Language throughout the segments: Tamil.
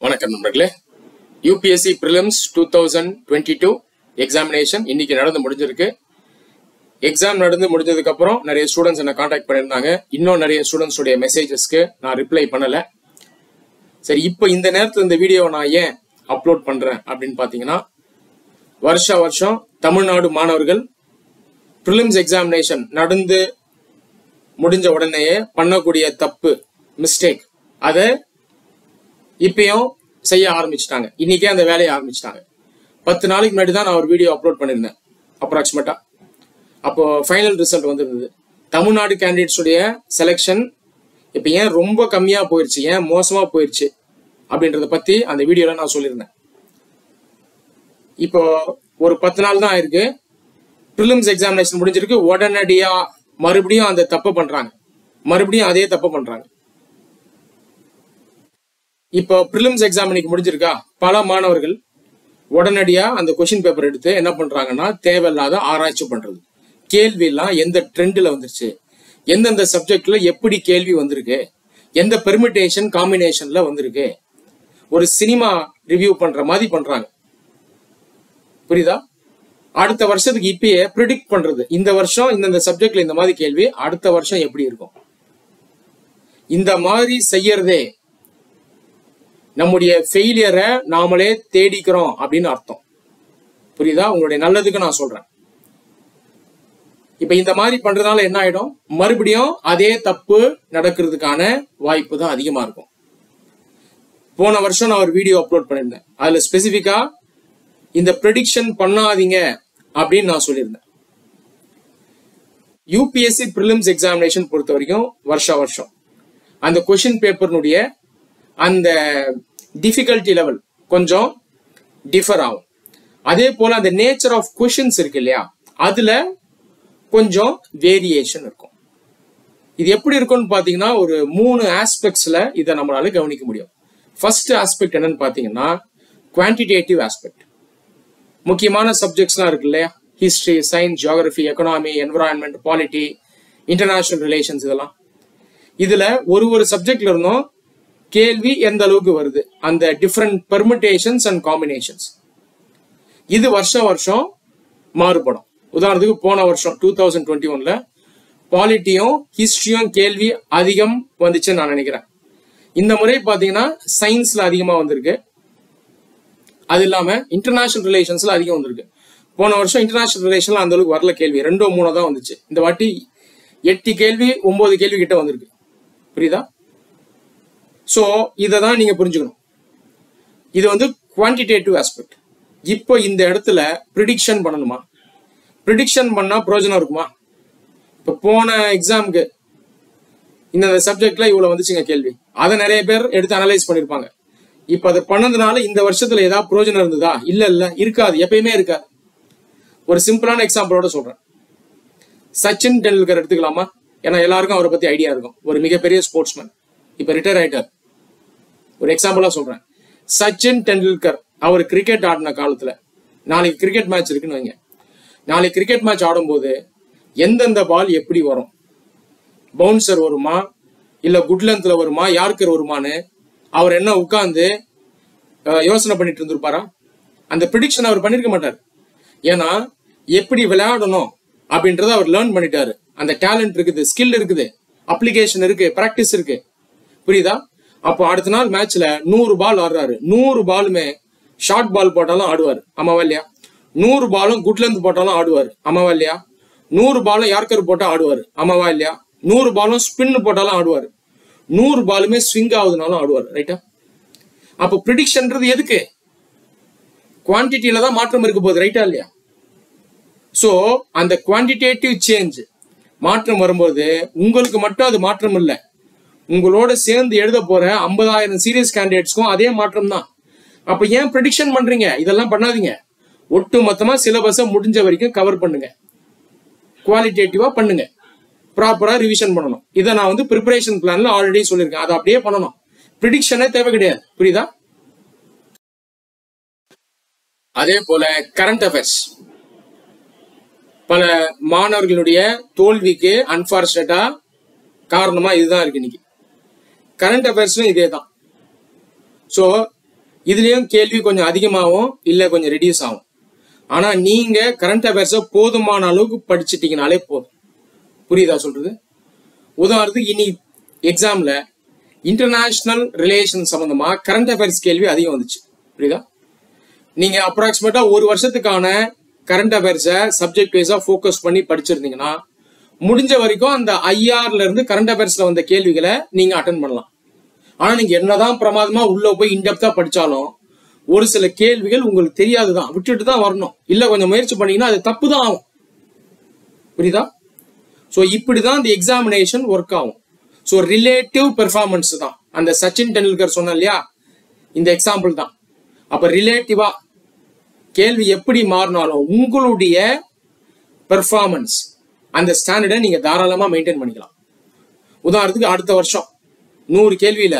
வணக்கம் நண்பர்களே. யூபிஎஸ்சி பிரிலிம்ஸ் 2022 எக்ஸாமினேஷன் இன்னைக்கு நடந்து முடிஞ்சிருக்கு. எக்ஸாம் நடந்து முடிஞ்சதுக்கு அப்புறம் நிறைய ஸ்டூடெண்ட்ஸ் என்ன காண்டாக்ட் பண்ணியிருந்தாங்க. இன்னும் நிறைய ஸ்டூடெண்ட்ஸ் உடைய மெசேஜஸ்க்கு நான் ரிப்ளை பண்ணல. சரி, இப்போ இந்த நேரத்தில் இந்த வீடியோவை நான் ஏன் அப்லோட் பண்றேன் அப்படின்னு பாத்தீங்கன்னா, வருஷம் தமிழ்நாடு மாணவர்கள் பிரிலிம்ஸ் எக்ஸாமினேஷன் நடந்து முடிஞ்ச உடனேயே பண்ணக்கூடிய தப்பு, மிஸ்டேக், அதை இப்பயும் செய்ய ஆரம்பிச்சிட்டாங்க. இன்னைக்கே அந்த வேலையை ஆரம்பிச்சிட்டாங்க. 10 நாளைக்கு முன்னாடி தான் நான் ஒரு வீடியோ அப்லோட் பண்ணியிருந்தேன் அப்ராக்சிமேட்டா. அப்போ ஃபைனல் ரிசல்ட் வந்திருந்தது. தமிழ்நாடு கேண்டிடேட்ஸ் உடைய செலெக்ஷன் இப்போ ஏன் ரொம்ப கம்மியா போயிருச்சு, ஏன் மோசமா போயிருச்சு அப்படின்றத பத்தி அந்த வீடியோல நான் சொல்லியிருந்தேன். இப்போ ஒரு 10 நாள் தான் ஆயிருக்கு. ப்ரிலிம்ஸ் எக்ஸாமினேஷன் முடிஞ்சிருக்கு. உடனடியா மறுபடியும் அந்த தப்பு பண்றாங்க, மறுபடியும் அதே தப்பு பண்றாங்க. இப்போ ப்ரிலிம்ஸ் எக்ஸாம் இன்னைக்கு முடிஞ்சிருக்கா, பல மாணவர்கள் உடனடியா அந்த கொஸ்டின் பேப்பர் எடுத்து என்ன பண்றாங்கன்னா, தேவையில்லாத ஆராய்ச்சி பண்றது. கேள்வி எல்லாம் எந்த ட்ரெண்ட்ல வந்துருச்சு, எந்தெந்த சப்ஜெக்ட்ல எப்படி கேள்வி வந்திருக்கு, எந்த பெர்மிட்டேஷன் காம்பினேஷன்ல வந்திருக்கு, ஒரு சினிமா ரிவ்யூ பண்ற மாதிரி பண்றாங்க. புரியுதா? அடுத்த வருஷத்துக்கு இப்பயே ப்ரிடிக்ட் பண்றது, இந்த வருஷம் இந்த சப்ஜெக்ட்ல இந்த மாதிரி கேள்வி, அடுத்த வருஷம் எப்படி இருக்கும். இந்த மாதிரி செய்யறதே நம்முடைய ஃபெயிலியரை நாமளே தேடிக்கிறோம் அப்படின்னு அர்த்தம். புரியுதா? உங்களுடைய நல்லதுக்கு நான் சொல்றேன். இப்ப இந்த மாதிரி பண்றதுனால என்ன ஆயிடும், மறுபடியும் அதே தப்பு நடக்கிறதுக்கான வாய்ப்பு தான் அதிகமா இருக்கும். போன வருஷம் நான் ஒரு வீடியோ அப்லோட் பண்ணியிருந்தேன். அதுல ஸ்பெசிபிக்கா இந்த ப்ரெடிக்ஷன் பண்ணாதீங்க அப்படின்னு நான் சொல்லியிருந்தேன். யூபிஎஸ்சி பிரிலிம்ஸ் எக்ஸாமினேஷன் பொறுத்த வரைக்கும் வருஷம் அந்த கொஸ்டின் பேப்பர்னுடைய அந்த டிஃபிகல்ட்டி லெவல் கொஞ்சம் டிஃபர் ஆகும். அதே போல அந்த நேச்சர் ஆஃப் கொஸ்டின்ஸ் இருக்கு இல்லையா, அதுல கொஞ்சம் வேரியேஷன் இருக்கும். இது எப்படி இருக்கும்னு பாத்தீங்கன்னா, ஒரு 3 ஆஸ்பெக்ட்ஸ்ல இதை நம்மளால கவனிக்க முடியும். ஃபர்ஸ்ட் ஆஸ்பெக்ட் என்னன்னு பாத்தீங்கன்னா, குவான்டிடேட்டிவ் ஆஸ்பெக்ட். முக்கியமான சப்ஜெக்ட்ஸ்லாம் இருக்கு இல்லையா, history, science, geography, economy, environment, polity, international relations, இதெல்லாம் இதுல ஒரு சப்ஜெக்ட்ல இருந்தும் கேள்வி எந்த அளவுக்கு வருது, அந்த டிஃப்ரெண்ட் பெர்மிட்டேஷன்ஸ் அண்ட் காம்பினேஷன்ஸ், இது வருஷம் மாறுபடும். உதாரணத்துக்கு போன வருஷம் 2021ல பாலிட்டியும் ஹிஸ்டரியும் கேள்வி அதிகம் வந்துச்சுன்னு நான் நினைக்கிறேன். இந்த முறை பாத்தீங்கன்னா சயின்ஸ்ல அதிகமா வந்திருக்கு. அது இல்லாம இன்டர்நேஷனல் ரிலேஷன்ஸ்ல அதிகம் வந்திருக்கு. போன வருஷம் இன்டர்நேஷனல் ரிலேஷன்ல அந்த அளவுக்கு வரல கேள்வி, 2-3 தான் வந்துச்சு. இந்த வாட்டி 8 கேள்வி 9 கேள்வி கிட்ட வந்திருக்கு. புரியுதா? சோ இதான் நீங்க புரிஞ்சுக்கணும். இது வந்து குவான்டிடேட்டிவ் ஆஸ்பெக்ட். இப்போ இந்த இடத்துல ப்ரிடிக்ஷன் பண்ணணுமா, ப்ரிடிக்ஷன் பண்ணா பிரயோஜனம் இருக்குமா? இப்போ போன எக்ஸாமுக்கு இந்த சப்ஜெக்ட்ல இவ்வளவு வந்துச்சுங்க கேள்வி, அதை நிறைய பேர் எடுத்து அனலைஸ் பண்ணிருப்பாங்க. இப்ப அதை பண்ணதுனால இந்த வருஷத்துல ஏதாவது பிரயோஜனம் இருந்ததா? இல்ல இருக்காது, எப்பயுமே இருக்காது. ஒரு சிம்பிளான எக்ஸாம்பிளோட சொல்றேன். சச்சின் டெண்டுல்கர் எடுத்துக்கலாமா? ஏன்னா எல்லாருக்கும் அவரை பத்தி ஐடியா இருக்கும். ஒரு மிகப்பெரிய ஸ்போர்ட்ஸ்மேன், இப்ப ரிட்டையர் ஆயிட்டார். ஒரு எக்ஸாம்பிளா சொல்றேன். சச்சின் டெண்டுல்கர் அவர் கிரிக்கெட் ஆடின காலத்துல, நாளைக்கு கிரிக்கெட் மேட்ச் இருக்குன்னு வைங்க, நாளைக்கு கிரிக்கெட் மேட்ச் ஆடும்போது எந்தெந்த பால் எப்படி வரும், பவுன்சர் வருமா இல்ல குட் லென்த்ல வருமா, யார்கர் வருமானு அவர் என்ன உட்கார்ந்து யோசனை பண்ணிட்டு இருந்திருப்பாரா? அந்த ப்ரிடிக்ஷன் அவர் பண்ணிருக்க மாட்டார். ஏன்னா எப்படி விளையாடணும் அப்படின்றத அவர் லேர்ன் பண்ணிட்டாரு. அந்த டேலண்ட் இருக்குது, ஸ்கில் இருக்குது, அப்ளிகேஷன் இருக்கு, பிராக்டிஸ் இருக்கு. புரியுதா? அப்போ அடுத்த நாள் மேட்ச்ல 100 பால் ஆடுறாரு. 100 பாலுமே ஷார்ட் பால் போட்டாலும் ஆடுவார், ஆமாவா இல்லையா? 100 பாலும் குட் லென்த் போட்டாலும் ஆடுவார், ஆமாவா இல்லையா? 100 பாலும் யார்கர் போட்டா ஆடுவார், ஆமாவா இல்லையா? 100 பாலும் ஸ்பின் போட்டாலும் ஆடுவார், 100 பாலுமே ஸ்விங் ஆகுதுனாலும் ஆடுவார். ரைட்டா? அப்போ ப்ரிடிக்ஷன்ன்றது எதுக்கு? குவான்டிட்டியில தான் மாற்றம் இருக்க போகுது. ரைட்டா இல்லையா? சோ அந்த குவான்டிடேட்டிவ் சேஞ்ச் மாற்றம் வரும்போது உங்களுக்கு மட்டும் அது மாற்றம் இல்லை, உங்களோட சேர்ந்து எழுத போற 50,000 சீரியஸ் கேண்டிடேட்ஸ்க்கும் அதே மாற்றம் தான். அப்ப ஏன் ப்ரெடிக்ஷன் பண்றீங்க? இதெல்லாம் பண்ணாதீங்க. ஒட்டு மொத்தமா சிலபஸை முடிஞ்ச வரைக்கும் கவர் பண்ணுங்க, குவாலிட்டேட்டிவா பண்ணுங்க, ப்ராப்பரா ரிவிஷன் பண்ணணும். இதை நான் வந்து ப்ரிப்பரேஷன் பிளான்ல ஆல்ரெடி சொல்லியிருக்கேன். அதை அப்படியே பண்ணணும். ப்ரிடிக்ஷனே தேவை கிடையாது. புரியுதா? அதே போல கரண்ட் அஃபேர்ஸ், பல மாணவர்களுடைய தோல்விக்கு அன்பார்ச்சுனேட்டா காரணமா இதுதான் இருக்கு. இன்னைக்கு கரண்ட் அஃபேர்ஸ்லும் இதே தான். ஸோ இதுலயும் கேள்வி கொஞ்சம் அதிகமாகும் இல்ல கொஞ்சம் ரெடியூஸ் ஆகும். ஆனா நீங்க கரண்ட் அஃபேர்ஸை போதுமான அளவுக்கு படிச்சுட்டீங்கனாலே போதும். புரியுதா சொல்றது? உதாரணத்துக்கு இனி எக்ஸாம்ல இன்டர்நேஷனல் ரிலேஷன் சம்பந்தமா கரண்ட் அஃபேர்ஸ் கேள்வி அதிகம் வந்துச்சு. புரியுதா? நீங்க அப்ராக்சிமேட்டா ஒரு வருஷத்துக்கான கரண்ட் அஃபேர்ஸை சப்ஜெக்ட் வைஸா ஃபோக்கஸ் பண்ணி படிச்சிருந்தீங்கன்னா முடிஞ்ச வரைக்கும் அந்த ஐஆர்ல இருந்து கரண்ட் அஃபேர்ஸ்ல வந்த கேள்விகளை நீங்க அட்டென்ட் பண்ணலாம். ஆனா நீங்க என்னதான் பிரமாதமா உள்ள போய் இன்டெப்தா படிச்சாலும் ஒரு சில கேள்விகள் உங்களுக்கு தெரியாதுதான், விட்டுட்டு தான் வரணும். இல்ல கொஞ்சம் முயற்சி பண்ணீங்கன்னா அது தப்பு தான் ஆகும். புரியுதா? ஸோ இப்படிதான் இந்த எக்ஸாமினேஷன் ஒர்க் ஆகும். ஸோ ரிலேட்டிவ் பெர்ஃபார்மன்ஸ் தான். அந்த சச்சின் டெண்டுல்கர் சொன்ன இல்லையா, இந்த எக்ஸாம்பிள் தான். அப்ப ரிலேட்டிவா கேள்வி எப்படி மாறினாலும் உங்களுடைய பெர்ஃபார்மன்ஸ் அந்த ஸ்டாண்டர்டை நீங்க தாராளமா மெயின்டைன் பண்ணிக்கலாம். உதாரணத்துக்கு அடுத்த வருஷம் 100 கேள்வியில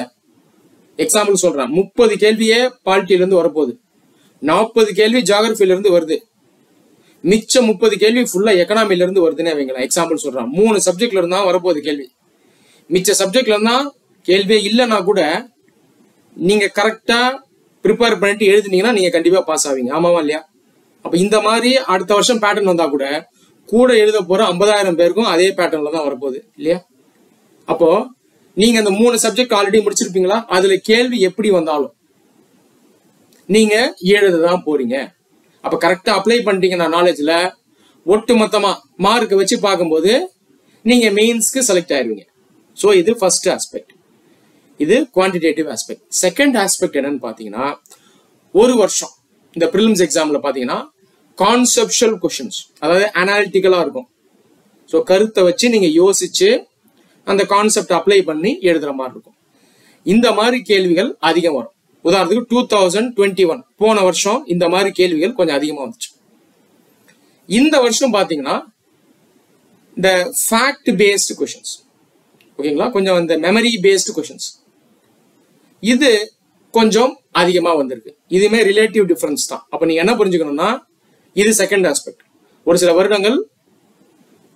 எக்ஸாம்பிள் சொல்றேன், 30 கேள்வியே பாலிட்டியில இருந்து வரப்போகுது, 40 கேள்வி ஜியோகிராஃபில இருந்து வருது, மிச்சம் 30 கேள்வி ஃபுல்லா எக்கனாமில இருந்து வருதுன்னு வைங்களேன். எக்ஸாம்பிள் சொல்றேன், 3 சப்ஜெக்ட்ல இருந்தா வரப்போகுது கேள்வி. மிச்ச சப்ஜெக்ட்ல இருந்தா கேள்வியே இல்லைன்னா கூட நீங்க கரெக்டா ப்ரிப்பேர் பண்ணிட்டு எழுதுனீங்கன்னா நீங்க கண்டிப்பா பாஸ் ஆவீங்க. ஆமாவா இல்லையா? அப்ப இந்த மாதிரி அடுத்த வருஷம் பேட்டர்ன் வந்தா கூட எழுத போற 50,000 பேருக்கும் அதே பேட்டர்ன்ல தான் வரப்போகுது இல்லையா? அப்போ நீங்க அந்த 3 சப்ஜெக்ட் ஆல்ரெடி முடிச்சிருப்பீங்களா? அதுல கேள்வி எப்படி வந்தாலும் நீங்க எழுததான் போறீங்க. அப்ப கரெக்டா அப்ளை பண்ணிட்டீங்கன்னா நாலேஜ்ல ஒட்டு மொத்தமா மார்க் வச்சு பார்க்கும்போது நீங்க மெயின்ஸ்க்கு செலக்ட் ஆயிருவீங்க. ஸோ இது ஃபர்ஸ்ட் ஆஸ்பெக்ட், இது குவான்டிடேட்டிவ் ஆஸ்பெக்ட். செகண்ட் ஆஸ்பெக்ட் என்னன்னு பாத்தீங்கன்னா, ஒரு வருஷம் இந்த ப்ரிலிம்ஸ் எக்ஸாம்ல பாத்தீங்கன்னா கான்செப்சுவல் கொஸ்டின்ஸ், அதாவது அனாலிட்டிக்கலா இருக்கும். ஸோ கருத்தை வச்சு நீங்க யோசிச்சு அந்த கான்செப்ட் அப்ளை பண்ணி எழுதுற மாதிரி இருக்கும். இந்த மாதிரி கேள்விகள் அதிகம் வரும். உதாரணத்துக்கு 2021 போன வருஷம் இந்த மாதிரி கேள்விகள் கொஞ்சம் அதிகமா வந்துச்சு. இந்த வருஷம் பாத்தீங்கன்னா இந்த ஃபேக்ட் பேஸ்டு கொஸ்டின்ஸ், ஓகேங்களா, கொஞ்சம் இந்த மெமரி பேஸ்டு கொஸ்டின்ஸ் இது கொஞ்சம் அதிகமா வந்திருக்கு. இதுமே ரிலேட்டிவ் டிஃபரன்ஸ் தான். அப்ப நீங்க என்ன புரிஞ்சுக்கணும்னா, இது செகண்ட் ஆஸ்பெக்ட். ஒரு சில வருடங்கள்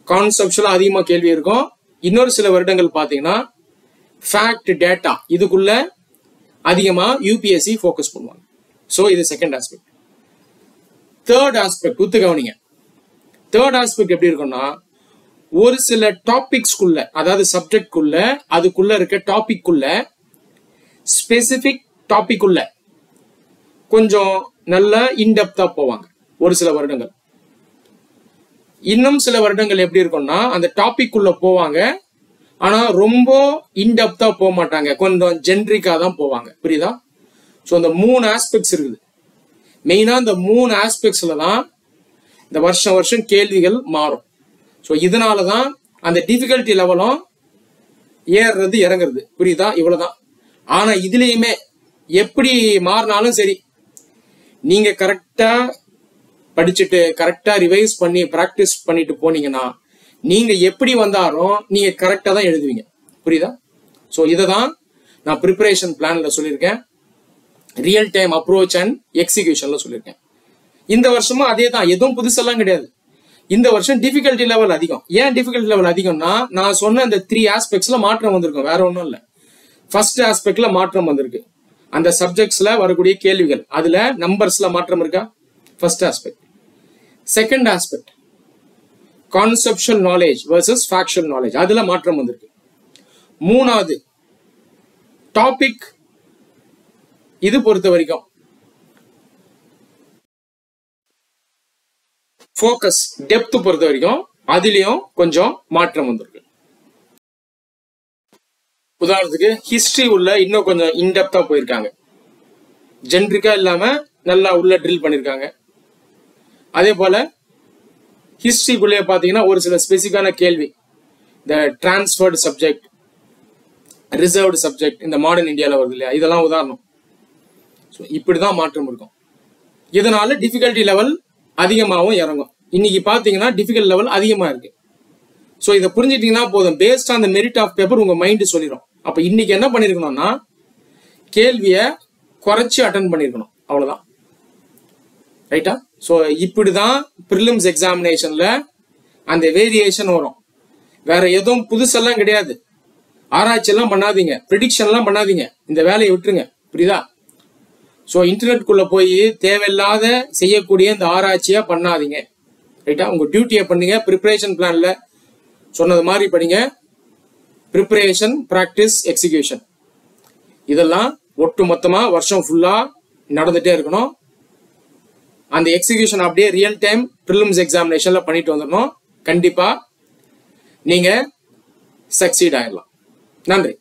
கான்செப்சுவலா அதிகமா கேள்வி இருக்கும், இன்னொரு சில வருடங்கள் பாத்தீங்கன்னா ஃபேக்ட் டேட்டா இதுக்குள்ள அதிகமா யூபிஎஸ்சி ஃபோக்கஸ் பண்ணுவாங்க. ஸோ இது செகண்ட் ஆஸ்பெக்ட். தேர்ட் ஆஸ்பெக்ட் உத்து கவனிங்க. தேர்ட் ஆஸ்பெக்ட் எப்படி இருக்கும்னா, ஒரு சில டாபிக்ஸ்குள்ள, அதாவது சப்ஜெக்ட்குள்ள, அதுக்குள்ள இருக்க டாபிக்குள்ள, ஸ்பெசிபிக் டாபிக்குள்ள கொஞ்சம் நல்ல இன்டெப்தா போவாங்க ஒரு சில வருடங்கள். இன்னும் சில வருடங்கள் எப்படி இருக்கும்னா, அந்த டாபிக் உள்ள போவாங்க, ஆனா ரொம்ப இன்டெப்தா போக மாட்டாங்க, கொஞ்சம் ஜென்ரிக்கா தான் போவாங்க. புரியுதா? ஸோ இந்த 3 ஆஸ்பெக்ட்ஸ் இருக்குது. மெயினா இந்த 3 ஆஸ்பெக்ட்ஸ்ல தான் இந்த வருஷம் கேள்விகள் மாறும். ஸோ இதனாலதான் அந்த டிஃபிகல்ட்டி லெவலும் ஏறுறது இறங்குறது. புரியுதா? இவ்வளவுதான். ஆனா இதுலயுமே எப்படி மாறினாலும் சரி, நீங்க கரெக்டா படிச்சுட்டு கரெக்டா ரிவைஸ் பண்ணி பிராக்டிஸ் பண்ணிட்டு போனீங்கன்னா நீங்க எப்படி வந்தாலும் நீங்க கரெக்டா தான் எழுதுவீங்க. புரியுதா? ஸோ இதை தான் நான் ப்ரிப்பரேஷன் பிளான்ல சொல்லியிருக்கேன், ரியல் டைம் அப்ரோச் அண்ட் எக்ஸிகியூஷன்ல சொல்லியிருக்கேன். இந்த வருஷமும் அதே தான், எதுவும் புதுசெல்லாம் கிடையாது. இந்த வருஷம் டிஃபிகல்ட்டி லெவல் அதிகம். ஏன் டிஃபிகல்ட்டி லெவல் அதிகம்னா, நான் சொன்ன இந்த 3 ஆஸ்பெக்ட்ஸ்ல மாற்றம் வந்திருக்கும், வேற ஒன்றும் இல்லை. ஃபர்ஸ்ட் ஆஸ்பெக்ட்ல மாற்றம் வந்திருக்கு, அந்த சப்ஜெக்ட்ஸ்ல வரக்கூடிய கேள்விகள் அதுல நம்பர்ஸ்ல மாற்றம் இருக்கா? First aspect. Second aspect conceptual knowledge versus factual knowledge, அதுல மாற்றம் வந்திருக்கு. மூணாவது டாபிக், இது பொறுத்த வரைக்கும் ஃபோக்கஸ் டெப்த் பொறுத்த வரைக்கும் அதுலயும் கொஞ்சம் மாற்றம் வந்திருக்கு. உதாரணத்துக்கு ஹிஸ்டரி உள்ள இன்னும் கொஞ்சம் இன்டெப்தா போயிருக்காங்க, ஜென்ரிக்கா இல்லாம நல்லா உள்ள ட்ரில் பண்ணிருக்காங்க. அதே போல ஹிஸ்டரிக்குள்ளே பாத்தீங்கன்னா ஒரு சில ஸ்பெசிஃபிக்கான கேள்வி, இந்த டிரான்ஸ்ஃபர்டு சப்ஜெக்ட், ரிசர்வ்டு சப்ஜெக்ட் இந்த மாடர்ன் இந்தியாவில் வருது இல்லையா, இதெல்லாம் உதாரணம். இப்படிதான் மாற்றம் இருக்கும். இதனால டிஃபிகல்ட்டி லெவல் அதிகமாகவும் இறங்கும். இன்னைக்கு பாத்தீங்கன்னா டிஃபிகல்ட் லெவல் அதிகமா இருக்கு. ஸோ இதை புரிஞ்சுட்டீங்கன்னா போதும், based on the merit of paper உங்க மைண்ட் சொல்லிடும். அப்ப இன்னைக்கு என்ன பண்ணிருக்கணும்னா, கேள்வியை குறைச்சி அட்டன் பண்ணிருக்கணும், அவ்வளவுதான். ரைட்டா? ஸோ இப்படிதான் ப்ரிலிம்ஸ் எக்ஸாமினேஷன்ல அந்த வேரியேஷன் வரும். வேற எதுவும் புதுசெல்லாம் கிடையாது. ஆராய்ச்சி எல்லாம் பண்ணாதீங்க, ப்ரிடிக்ஷன் எல்லாம் பண்ணாதீங்க, இந்த வேலையை விட்டுருங்க. புரியுதா? ஸோ இன்டர்நெட்குள்ள போய் தேவையில்லாத செய்யக்கூடிய இந்த ஆராய்ச்சியா பண்ணாதீங்க. ரைட்டா? உங்க டியூட்டியை பண்ணுங்க. ப்ரிப்பரேஷன் பிளான்ல சொன்னது மாதிரி படிங்க. ப்ரிப்பரேஷன், ப்ராக்டிஸ், எக்ஸிகியூஷன் இதெல்லாம் ஒட்டு மொத்தமா வருஷம் ஃபுல்லா நடந்துட்டே இருக்கணும். அந்த எக்ஸிகியூஷன் அப்படியே ரியல் டைம் ப்ரிலிம்ஸ் எக்ஸாமினேஷன்ல பண்ணிட்டு வந்துடணும். கண்டிப்பா நீங்க சக்சீட் ஆயிடலாம். நன்றி.